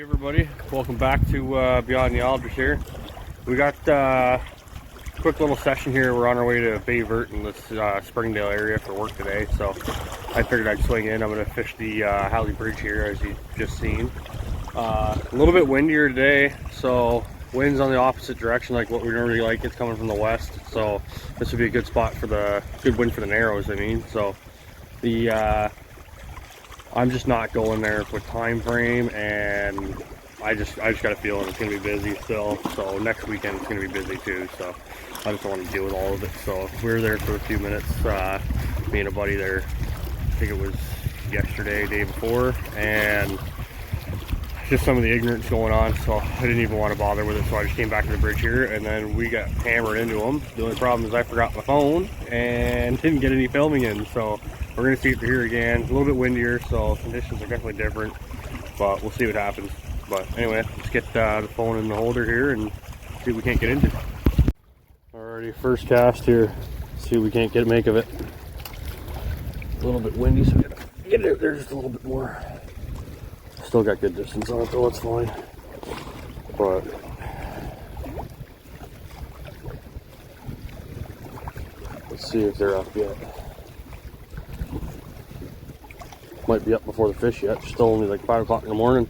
Alrighty everybody, welcome back to Beyond the Alders here. We got a quick little session here. We're on our way to Bay Vert in this Springdale area for work today, so I figured I'd swing in. I'm going to fish the Halley Bridge here, as you've just seen. A little bit windier today, so wind's on the opposite direction like what we normally like. It's coming from the west, so this would be a good spot for the good wind for the narrows. So the I'm just not going there with time frame, and I just got a feeling it's gonna be busy still. So next weekend it's gonna be busy too, so I just don't want to deal with all of it. So we were there for a few minutes, me and a buddy there. I think it was yesterday, day before, and just some of the ignorance going on, so I didn't even want to bother with it. So I just came back to the bridge here, and then we got hammered into them. The only problem is I forgot my phone and didn't get any filming in, so we're going to see if they're here again. A little bit windier, so conditions are definitely different, but we'll see what happens. But anyway, let's get the phone in the holder here and see what we can't get into. Alrighty, first cast here. See what we can't make of it. A little bit windy, so we gotta get it there just a little bit more. Still got good distance on it though, it's fine. But let's see if they're up yet. Might be up before the fish yet. It's still only like 5 o'clock in the morning.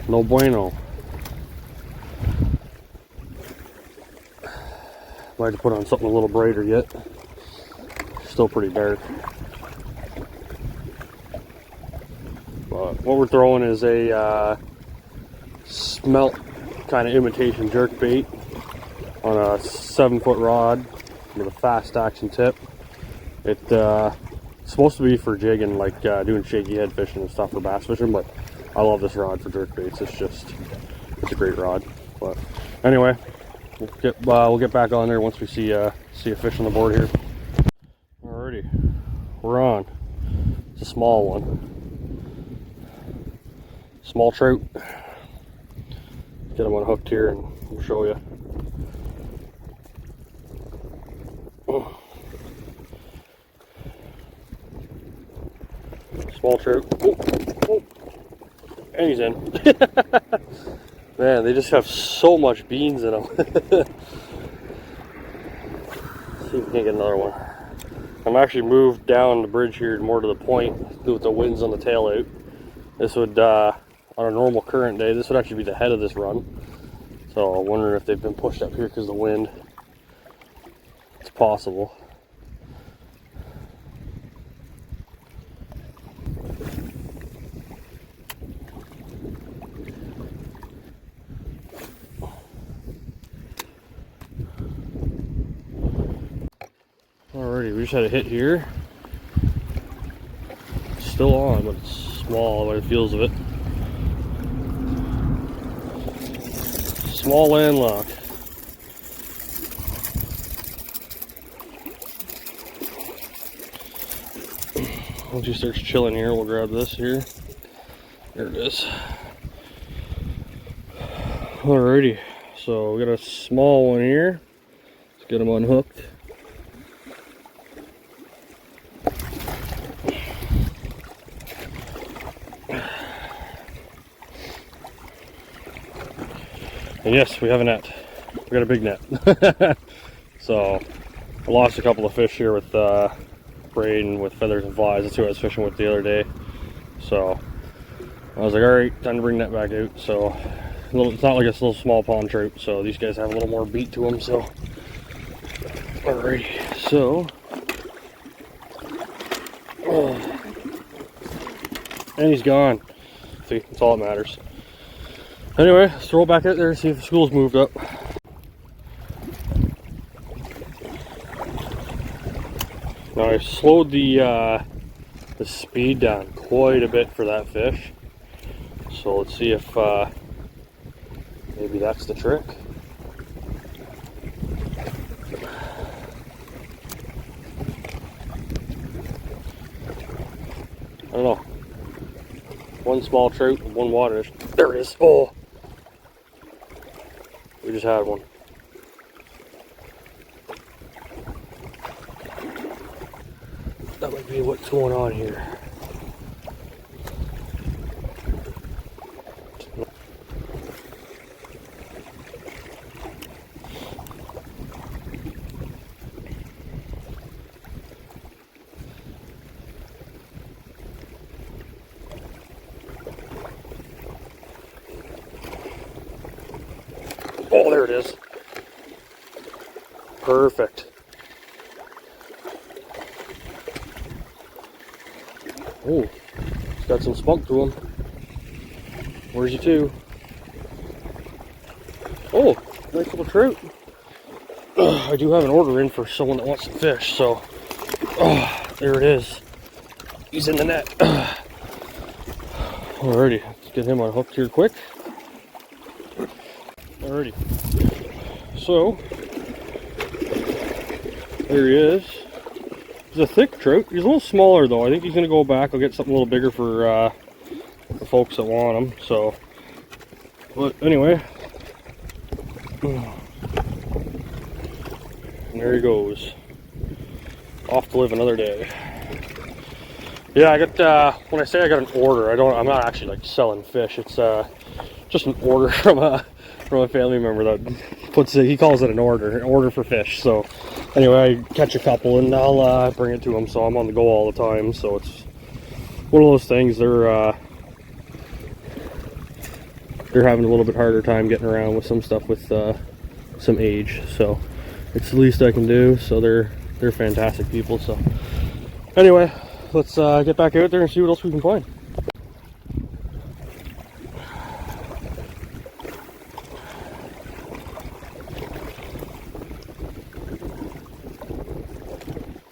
No bueno. Might have to put on something a little brighter yet. Still pretty dark. But what we're throwing is a smelt kind of imitation jerk bait on a 7-foot rod with a fast action tip. It's supposed to be for jigging, like doing shaky head fishing and stuff for bass fishing, but I love this rod for jerk baits. It's a great rod. But anyway, we'll get back on there once we see a fish on the board here. Alrighty, we're on. It's a small one, small trout. Get him unhooked here and we'll show you. Small trout. Oh. And he's in. Man, they just have so much beans in them. See if we can get another one. I'm actually moved down the bridge here more to the point with the winds on the tail out. This would, on a normal current day, this would actually be the head of this run. So I'm wondering if they've been pushed up here because of the wind. It's possible. Alrighty, we just had a hit here. Still on, but it's small by the feels of it. Small landlock. Once he starts chilling here, we'll grab this here. There it is. Alrighty, so we got a small one here. Let's get him unhooked. And yes, we have a net. We got a big net. So I lost a couple of fish here with braid and with feathers and flies. That's who I was fishing with the other day. So I was like, all right, time to bring that back out. So it's not like a little small pond trout, so these guys have a little more beat to them. So alrighty, so and he's gone. See, that's all that matters. Anyway, let's throw it back out there and see if the school's moved up. Now I slowed the speed down quite a bit for that fish. So let's see if maybe that's the trick. don't know. One small trout, one water fish. There it is. Oh, we just had one. That might be what's going on here. Oh, there it is. Perfect. Oh, he's got some spunk to him. Where's he to? Oh, nice little trout. I do have an order in for someone that wants some fish, so there it is. He's in the net. Alrighty, let's get him unhooked here quick. Alrighty, so there he is. He's a thick trout. He's a little smaller though. I think he's gonna go back. I'll get something a little bigger for the folks that want him. So, but anyway, and there he goes, off to live another day. Yeah, I got when I say I got an order, I'm not actually like selling fish. It's just an order from a family member that puts it, he calls it an order for fish. So anyway, I catch a couple and I'll bring it to him, so I'm on the go all the time. So it's one of those things. They're having a little bit harder time getting around with some stuff with some age, so it's the least I can do. So they're fantastic people. So anyway, let's get back out there and see what else we can find.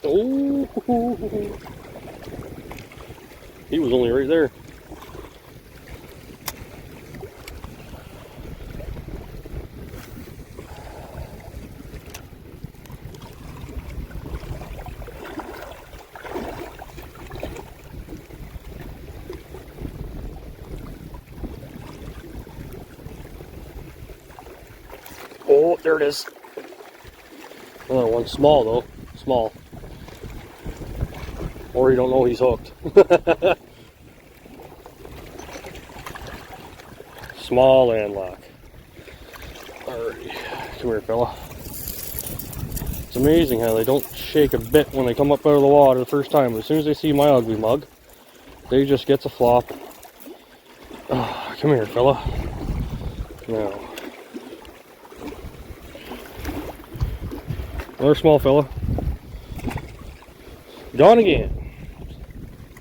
Oh, he was only right there. Oh, there it is. Another one, small though, small. Or you don't know he's hooked. Small landlock. Alrighty, come here, fella. It's amazing how they don't shake a bit when they come up out of the water the first time. As soon as they see my ugly mug, they just get a flop. Oh, come here, fella. Now, another small fella. Gone again.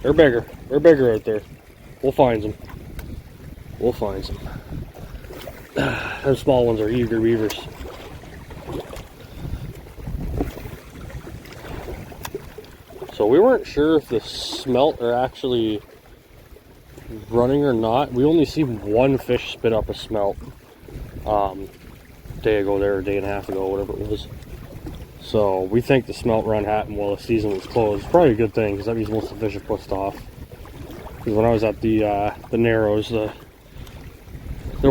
They're bigger. They're bigger out there. We'll find them. We'll find them. Those small ones are eager beavers. So we weren't sure if the smelt are actually running or not. We only see one fish spit up a smelt a day ago there, a day and a half ago, whatever it was. So we think the smelt run happened while the season was closed. It's probably a good thing, because that means most of the fish are pushed off. Because when I was at the Narrows, there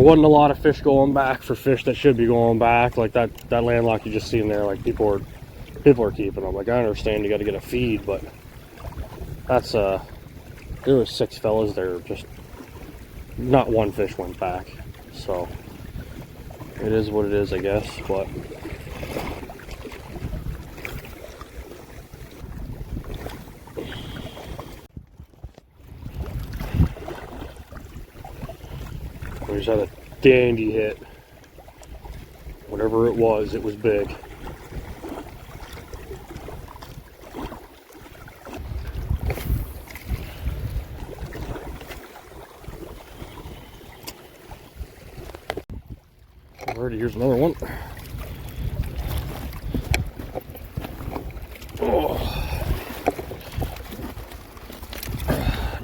wasn't a lot of fish going back for fish that should be going back. Like that landlock you just seen there, like people are keeping them. Like I understand you got to get a feed, but that's there was 6 fellas there, just not one fish went back. So it is what it is, I guess. But we just had a dandy hit. Whatever it was big. Alrighty, here's another one. Oh,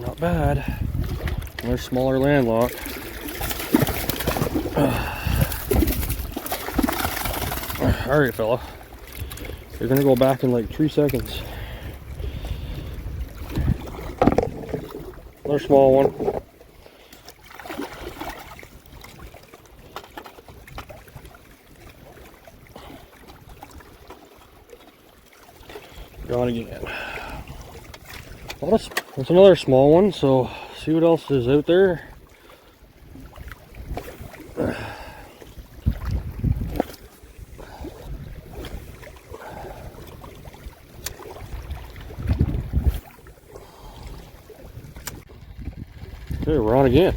not bad. Another smaller landlock. Alright, fella. You're gonna go back in like 3 seconds. Another small one. Gone again. Well, that's another small one, so see what else is out there. Okay, we're on again.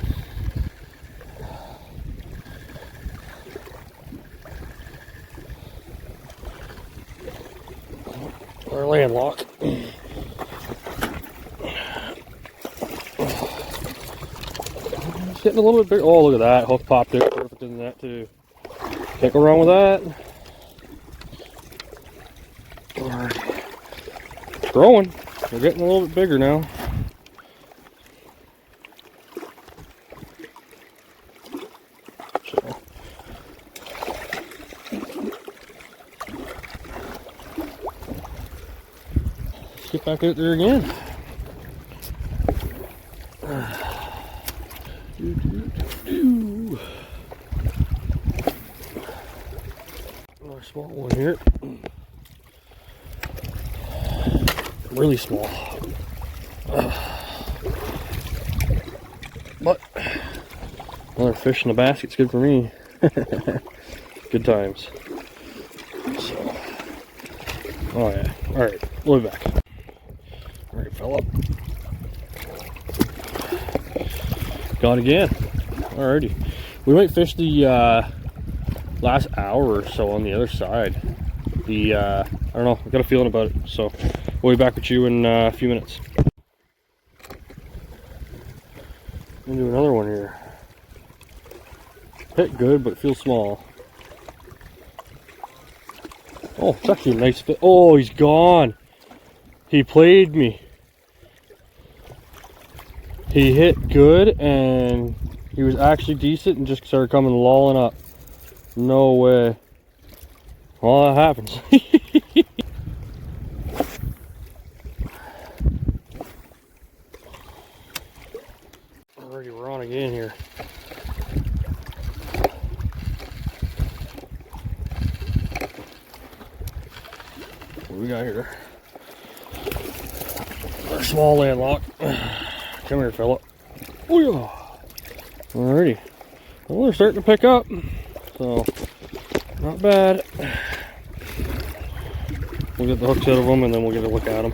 Our landlock. It's getting a little bit bigger. Oh, look at that. Hook popped out perfect in that too. Can't go wrong with that. Alright. Growing. They're getting a little bit bigger now. So. Let's get back out there again. Another small one here. Really small. But another fish in the basket's good for me. Good times. So, oh yeah. Alright, we'll be back. Alright, fella. Gone again. Alrighty. We might fish the last hour or so on the other side. I don't know, I've got a feeling about it. So we'll be back with you in a few minutes. I'm gonna do another one here. Hit good, but it feels small. Oh, it's actually a nice fit. Oh, he's gone. He played me. He hit good and he was actually decent and just started coming lolling up. No way. Well, that happens. Already, we're on again here. What do we got here? Our small landlock. Come here, fella. Oh yeah. Alrighty. Well, they're starting to pick up, so not bad. We'll get the hooks out of them and then we'll get a look at them.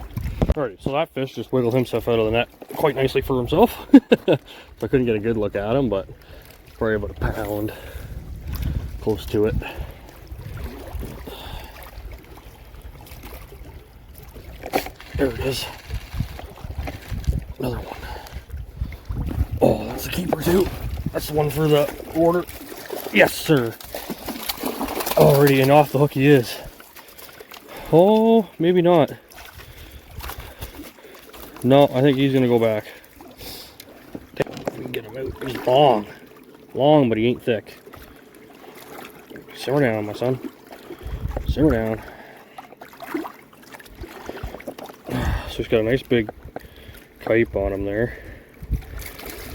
Alrighty, so that fish just wiggled himself out of the net quite nicely for himself. So I couldn't get a good look at him, but probably about a pound, close to it. There it is. Another one. Oh, that's the keeper too. That's the one for the order. Yes, sir. Already, and off the hook he is. Oh, maybe not. No, I think he's gonna go back. If we can get him out. He's long. Long, but he ain't thick. Simmer down, my son. Simmer down. So he's got a nice big pipe on him there.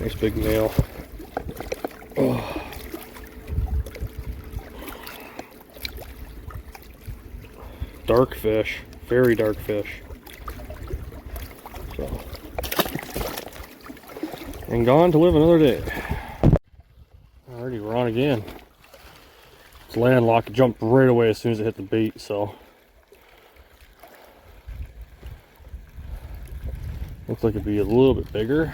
Nice big male. Oh. Dark fish, very dark fish. So, and gone to live another day. Alrighty, we're on again. It's landlocked, jumped right away as soon as it hit the bait, so looks like it'd be a little bit bigger.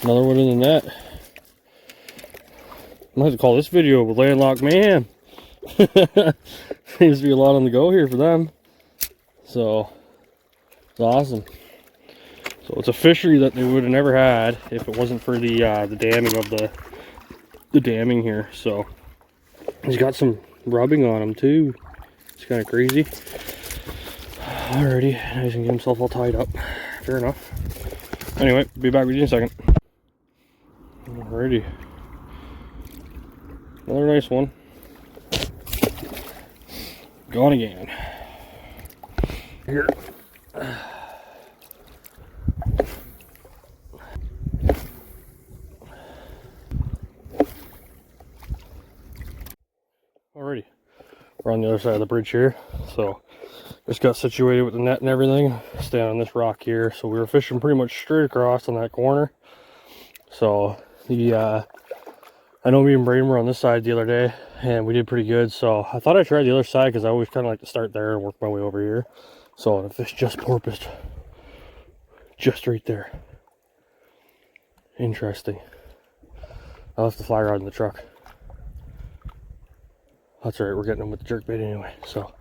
Another one in the net. I might have to call this video with Landlocked Mayhem. Seems to be a lot on the go here for them. So, it's awesome. So it's a fishery that they would have never had if it wasn't for the damming of the damming here. So, he's got some rubbing on him too. It's kind of crazy. Alrighty, now he's gonna get himself all tied up. Fair enough. Anyway, be back with you in a second. Alrighty. Another nice one. Gone again. Here. Alrighty. We're on the other side of the bridge here. So just got situated with the net and everything. Stand on this rock here. So we were fishing pretty much straight across on that corner. So I know me and Braden were on this side the other day and we did pretty good. So I thought I'd try the other side because I always kind of like to start there and work my way over here. So the fish just porpoised. Just right there. Interesting. I left the fly rod in the truck. That's alright, we're getting them with the jerkbait anyway. So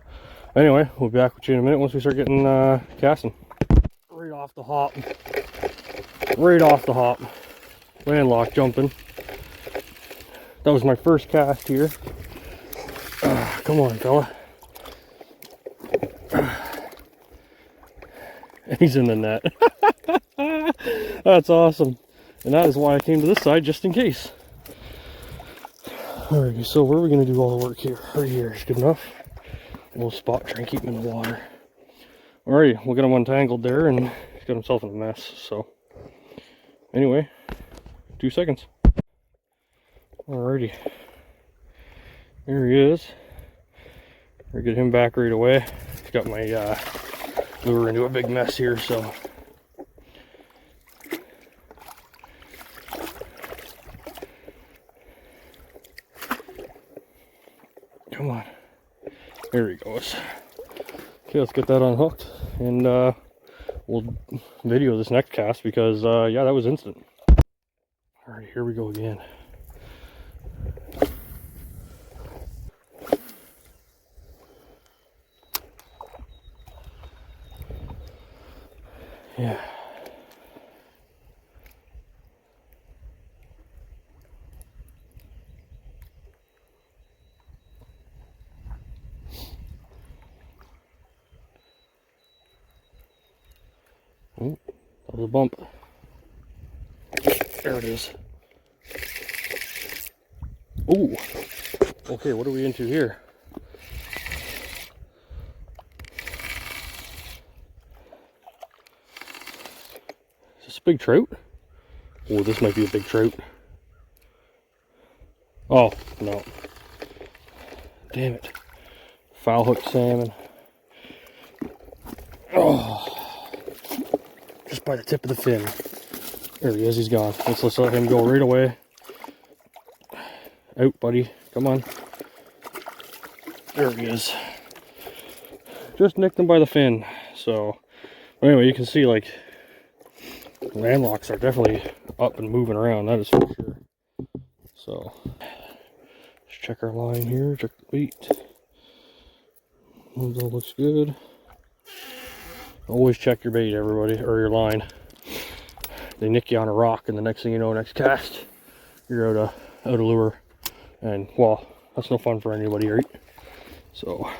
anyway, we'll be back with you in a minute once we start getting casting. Right off the hop. Right off the hop. Landlocked jumping. That was my first cast here. Come on, fella. He's in the net. That's awesome. And that is why I came to this side, just in case. Alrighty, so where are we going to do all the work here? Right here is good enough. A little spot, try and keep him in the water. Alrighty, we'll get him untangled there, and he's got himself in a mess. So, anyway, 2 seconds. Alrighty, there he is. We'll get him back right away. He's got my lure into a big mess here, so. Come on. There he goes. Okay, let's get that unhooked and we'll video this next cast because yeah, that was instant. Alright, here we go again. Yeah. Oh, that was a bump. There it is. Ooh. Okay, what are we into here? Is this a big trout? Oh, this might be a big trout. Oh, no. Damn it. Foul hook salmon. Oh. Just by the tip of the fin. There he is, he's gone. Let's let him go right away. Out, buddy. Come on. There he is. Just nicked him by the fin. So, anyway, you can see, like, landlocks are definitely up and moving around. That is for sure. So, let's check our line here. Check the bait. All looks good. Always check your bait, everybody, or your line. They nick you on a rock, and the next thing you know, next cast, you're out of lure. And, well, that's no fun for anybody, right? So,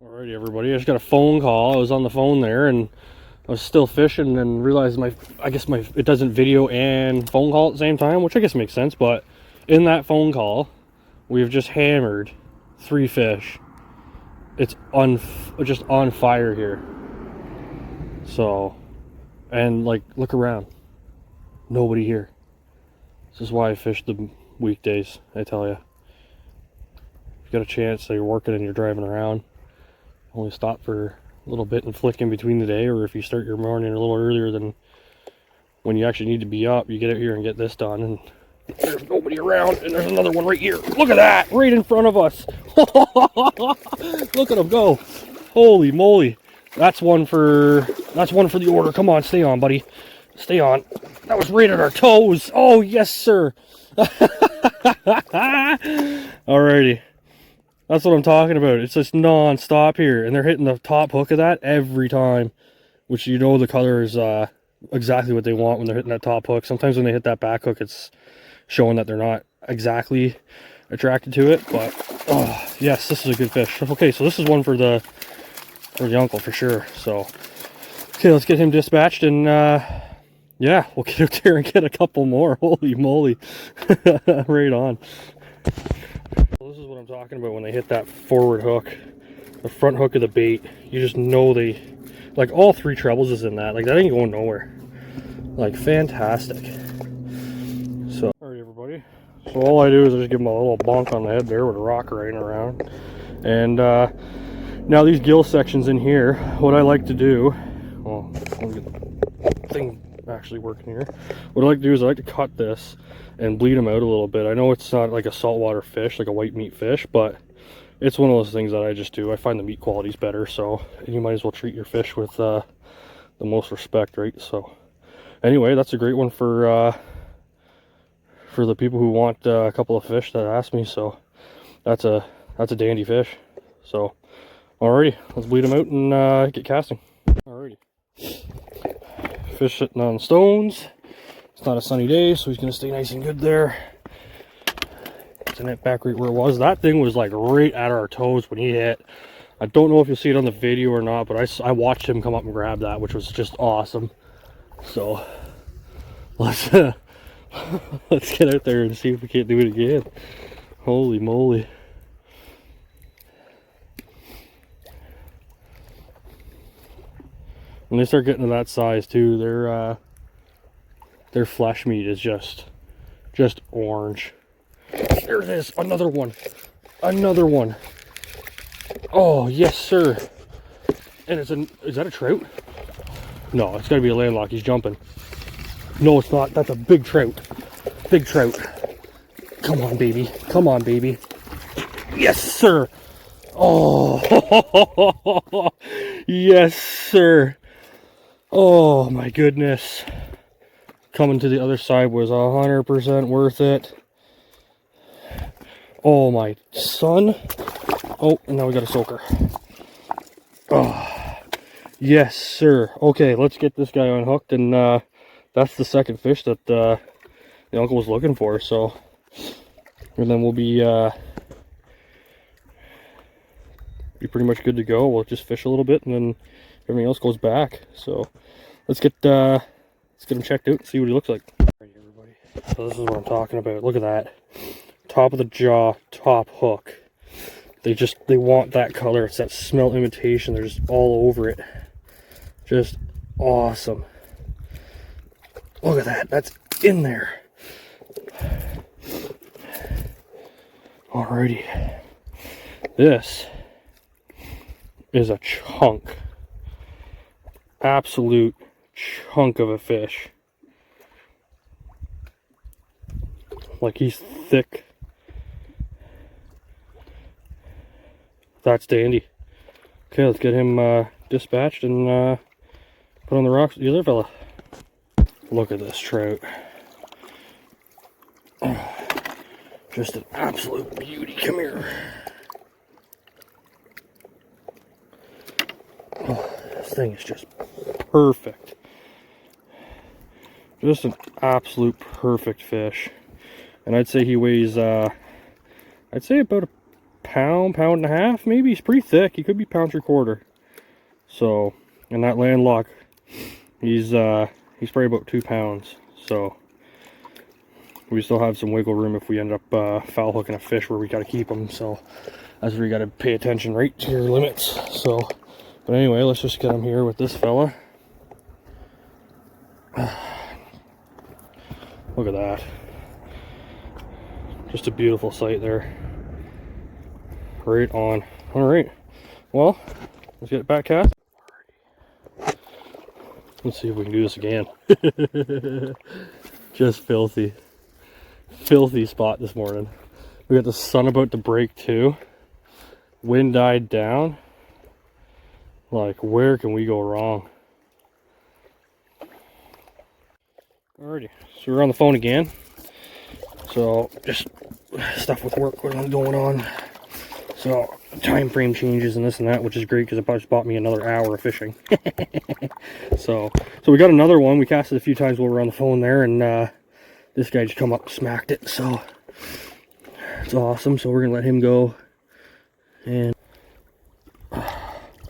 alrighty, everybody. I just got a phone call. I was on the phone there, and I was still fishing, and realized it doesn't video and phone call at the same time, which I guess makes sense. But in that phone call, we've just hammered 3 fish. It's just on fire here. So, and like, look around. Nobody here. This is why I fish the weekdays, I tell you. If you got a chance, so you're working and you're driving around, only stop for a little bit and flick in between the day, or if you start your morning a little earlier than when you actually need to be up, you get out here and get this done. And there's nobody around, and there's another one right here. Look at that, right in front of us. Look at him go. Holy moly. That's one for the order. Come on, stay on, buddy. Stay on. That was right at our toes. Oh, yes, sir. Alrighty. That's what I'm talking about. It's just non-stop here, and they're hitting the top hook of that every time, which, you know, the color is exactly what they want when they're hitting that top hook. Sometimes when they hit that back hook, it's showing that they're not exactly attracted to it, but oh yes, this is a good fish. Okay, so this is one for the uncle for sure. So okay, let's get him dispatched, and yeah, we'll get out there and get a couple more. Holy moly. Right on. So this is what I'm talking about when they hit that forward hook, the front hook of the bait. You just know they, like all 3 trebles is in that. Like that ain't going nowhere. Like fantastic. So, alright everybody. So all I do is I just give them a little bonk on the head there with a rock right around. And now these gill sections in here, what I like to do, well, let me get the thing actually working here. What I like to do is I like to cut this and bleed them out a little bit. I know it's not like a saltwater fish, like a white meat fish, but it's one of those things that I just do. I find the meat quality is better, so you might as well treat your fish with the most respect, right? So anyway, that's a great one for the people who want a couple of fish that ask me. So that's a dandy fish. So alrighty, let's bleed them out and get casting. Alrighty, fish sitting on stones. It's not a sunny day, so he's gonna stay nice and good there. It's in it back right where it was. That thing was like right at our toes when he hit. I don't know if you'll see it on the video or not, but I watched him come up and grab that, which was just awesome. So let's let's get out there and see if we can't do it again. Holy moly. When they start getting to that size too, their flesh meat is just orange. There it is, another one. Another one. Oh, yes sir. And is that a trout? No, it's gotta be a landlock. He's jumping. No, it's not. That's a big trout. Big trout. Come on, baby. Come on, baby. Yes, sir. Oh, yes, sir. Oh, my goodness. Coming to the other side was 100% worth it. Oh, my son. Oh, and now we got a soaker. Oh, yes, sir. Okay, let's get this guy unhooked, and that's the second fish that the uncle was looking for. So, and then we'll be pretty much good to go. We'll just fish a little bit, and then everything else goes back. So, let's get him checked out and see what he looks like. Alright, everybody. So this is what I'm talking about. Look at that. Top of the jaw, top hook. They want that color. It's that smell imitation. They're just all over it. Just awesome. Look at that. That's in there. Alrighty. This is a chunk. Absolute chunk of a fish. Like, he's thick. That's dandy. Okay, let's get him dispatched and put on the rocks with the other fella. Look at this trout. Oh, just an absolute beauty. Come here. Oh, this thing is just perfect. Just an absolute perfect fish. And I'd say he weighs, I'd say about a pound and a half, maybe. He's pretty thick. He could be pound 3/4. So, and that landlock, he's probably about 2 pounds. So we still have some wiggle room if we end up foul hooking a fish where we got to keep them. So that's where you got to pay attention right to your limits. So, but anyway, let's just get him here with this fella. Look at that. Just a beautiful sight there. Right on. Alright. Well, let's get it back cast. Let's see if we can do this again. Just filthy. Filthy spot this morning. We got the sun about to break too. Wind died down. Like, where can we go wrong? Alrighty, so we're on the phone again. So just stuff with work going on. So time frame changes and this and that, which is great because it just bought me another hour of fishing. so we got another one. We cast it a few times while we were on the phone there, and this guy just come up and smacked it. So it's awesome. So we're gonna let him go. And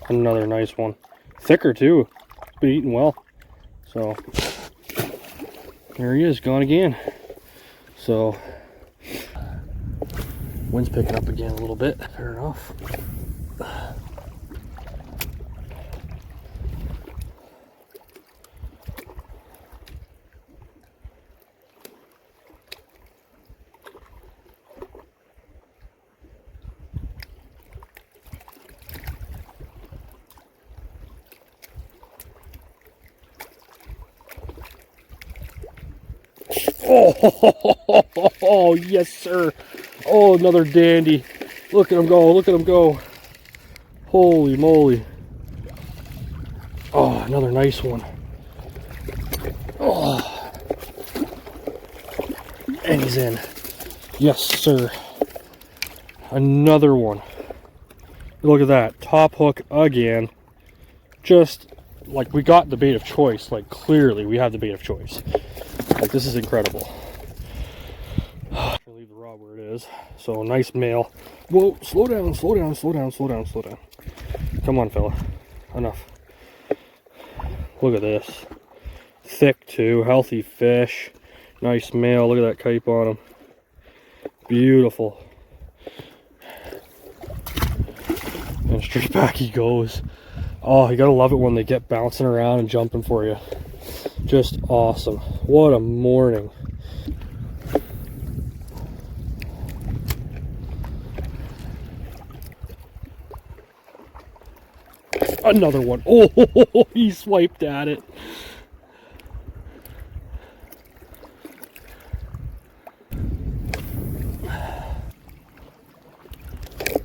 another nice one, thicker too. Been eating well. So there he is, gone again. So Wind's picking up again a little bit. Fair enough. Oh, yes, sir. Oh, another dandy. Look at him go. Look at him go. Holy moly. Oh, another nice one. Oh. And he's in. Yes, sir. Another one. Look at that. Top hook again. Just like we got the bait of choice. Like clearly we have the bait of choice. Like this is incredible. Leave the rod where it is. So nice male. Whoa, slow down, slow down, slow down, slow down, slow down. Come on, fella. Enough. Look at this. Thick too, healthy fish. Nice male. Look at that cape on him. Beautiful. And straight back he goes. Oh, you gotta love it when they get bouncing around and jumping for you. Just awesome. What a morning. Another one. Oh, he swiped at it.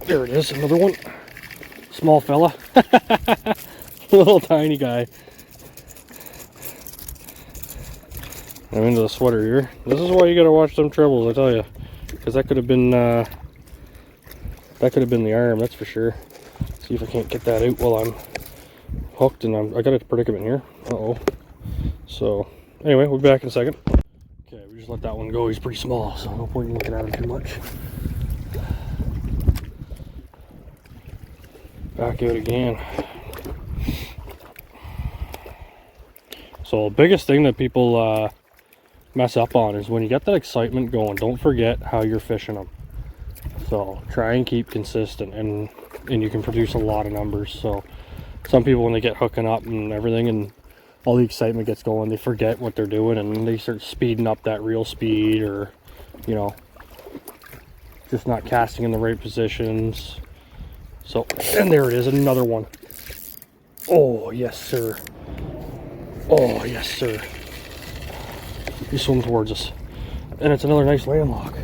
There it is, another one. Small fella. Little tiny guy. I'm into the sweater here. This is why you gotta watch them trebles, I tell you. Because that could have been the arm, that's for sure. See if I can't get that out while I'm hooked and I got a predicament here. Uh-oh. So, anyway, we'll be back in a second. Okay, we just let that one go. He's pretty small, so no point in looking at him too much. Back out again. So, the biggest thing that people mess up on is when you get that excitement going, don't forget how you're fishing them. So, try and keep consistent and you can produce a lot of numbers. So, some people when they get hooking up and everything and all the excitement gets going, they forget what they're doing and they start speeding up that reel speed or, you know, just not casting in the right positions. So, and there it is, another one. Oh, yes, sir. Oh, yes, sir. He's swimming towards us. And it's another nice landlock.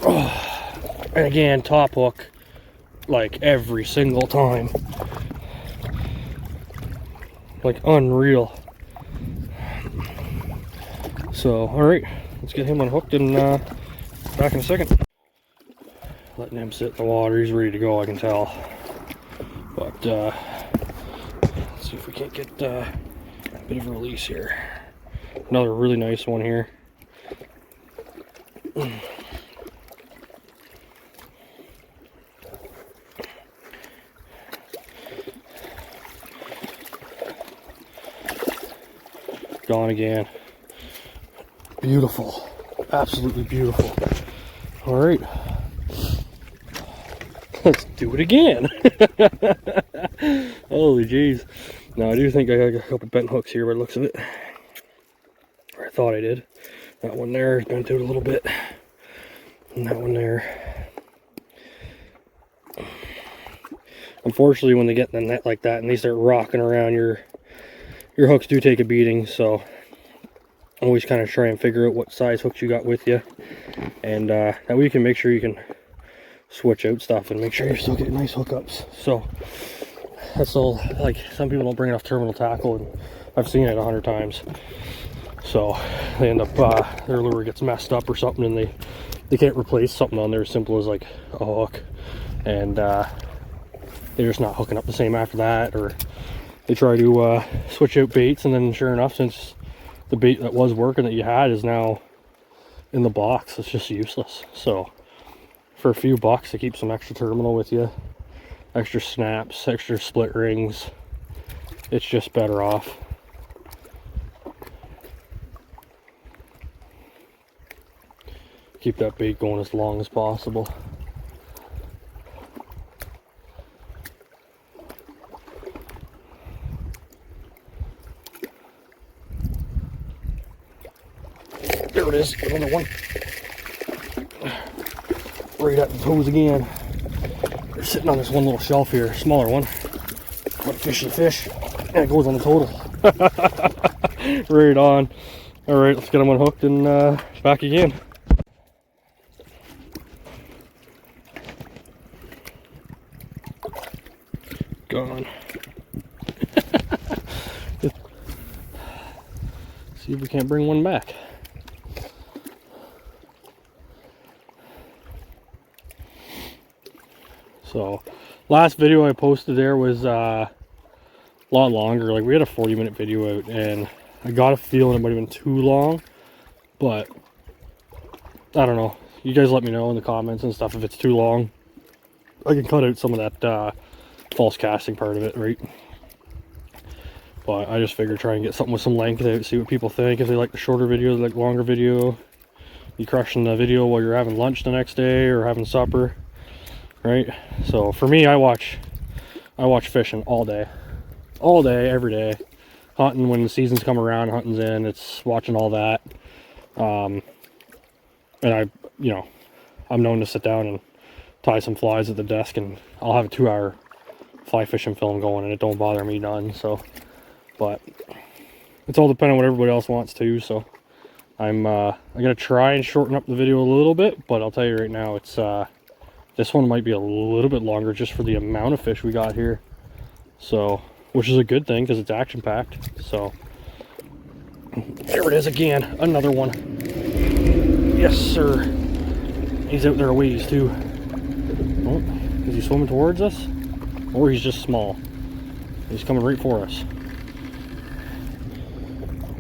Oh, and again, top hook, like every single time. Like unreal. So, alright, let's get him unhooked and back in a second. Letting him sit in the water, he's ready to go, I can tell. But let's see if we can't get a bit of a release here. Another really nice one here. Gone again. Beautiful. Absolutely beautiful. Alright. Let's do it again. Holy jeez. Now I do think I got a couple bent hooks here by the looks of it. Or I thought I did. That one there is bent out a little bit. And that one there. Unfortunately, when they get in the net like that and they start rocking around, your hooks do take a beating. So always kind of try and figure out what size hooks you got with you. And that way you can make sure you can switch out stuff and make sure you're still getting nice hookups. So that's all. Like, some people don't bring enough terminal tackle, and I've seen it 100 times. So they end up their lure gets messed up or something, and they can't replace something on there as simple as like a hook, and they're just not hooking up the same after that, or they try to switch out baits, and then sure enough, since the bait that was working that you had is now in the box, it's just useless. So for a few bucks to keep some extra terminal with you, extra snaps, extra split rings, it's just better off. keep that bait going as long as possible. There it is, another one. Right at the toes again. They're sitting on this one little shelf here, smaller one. But fishy fish, and it goes on the total. Right on. All right, let's get them unhooked and back again. Gone. See if we can't bring one back. So, last video I posted there was a lot longer. Like, we had a 40-minute video out, and I got a feeling it might have been too long, but I don't know. You guys let me know in the comments and stuff if it's too long. I can cut out some of that false casting part of it, right? But I just figured try and get something with some length out, see what people think. If they like the shorter video, they like longer video. You crushing the video while you're having lunch the next day or having supper, right? So for me, I watch fishing all day, every day. Hunting when the seasons come around, hunting's in, it's watching all that. And I'm known to sit down and tie some flies at the desk, and I'll have a 2-hour fly fishing film going, and it don't bother me none. So, but it's all depending on what everybody else wants to. So I'm gonna try and shorten up the video a little bit, but I'll tell you right now, it's this one might be a little bit longer just for the amount of fish we got here. So, which is a good thing because it's action packed. So there it is again, another one. Yes, sir. He's out there a ways too. Oh, is he swimming towards us? Or he's just small? He's coming right for us.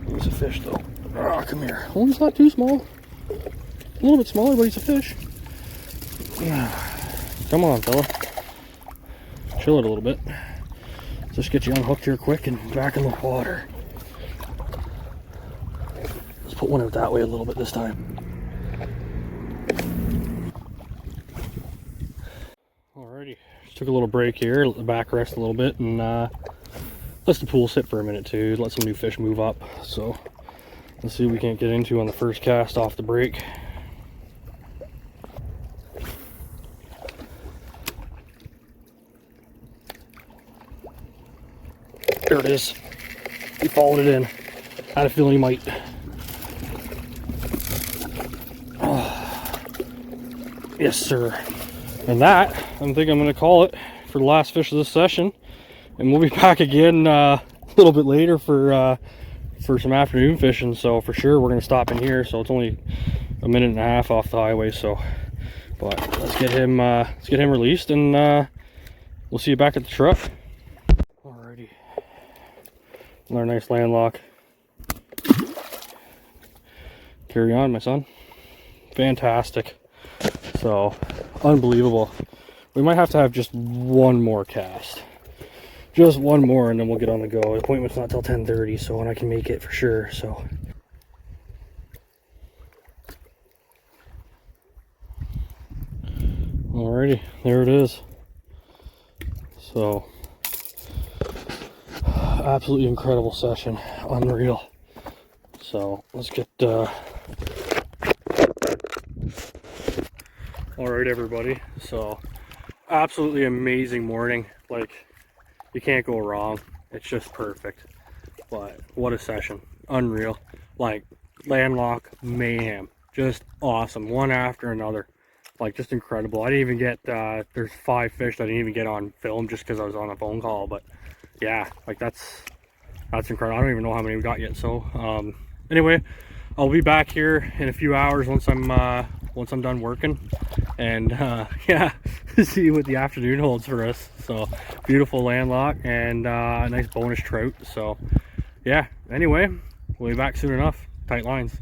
He's a fish though. Ah, come here. Oh, he's not too small. A little bit smaller, but he's a fish. Come on, fella. Chill it a little bit. Just get you unhooked here quick and back in the water. Let's put one out that way a little bit this time. Alrighty, just took a little break here, let the back rest a little bit, and let the pool sit for a minute too, let some new fish move up. So let's see what we can't get into on the first cast off the break. There it is. He followed it in. I had a feeling he might. Oh. Yes, sir. And that, I think I'm going to call it for the last fish of this session. And we'll be back again a little bit later for some afternoon fishing. So for sure, we're going to stop in here. So it's only a minute and a half off the highway. So, but let's get him released, and we'll see you back at the truck. Alrighty. Another nice landlock. Carry on, my son. Fantastic. So, unbelievable. We might have to have just one more cast. Just one more, and then we'll get on the go. The appointment's not till 10:30, so and I can make it for sure. So. Alrighty, there it is. So. Absolutely incredible session, unreal. So let's get all right, everybody. So absolutely amazing morning. Like, you can't go wrong. It's just perfect. But what a session, unreal. Like, landlock mayhem, just awesome, one after another. Like, just incredible. I didn't even get there's 5 fish that I didn't even get on film just because I was on a phone call. But yeah, like that's incredible. I don't even know how many we got yet. So anyway, I'll be back here in a few hours once I'm done working, and yeah, see what the afternoon holds for us. So beautiful landlock and a nice bonus trout. So yeah, anyway, we'll be back soon enough. Tight lines.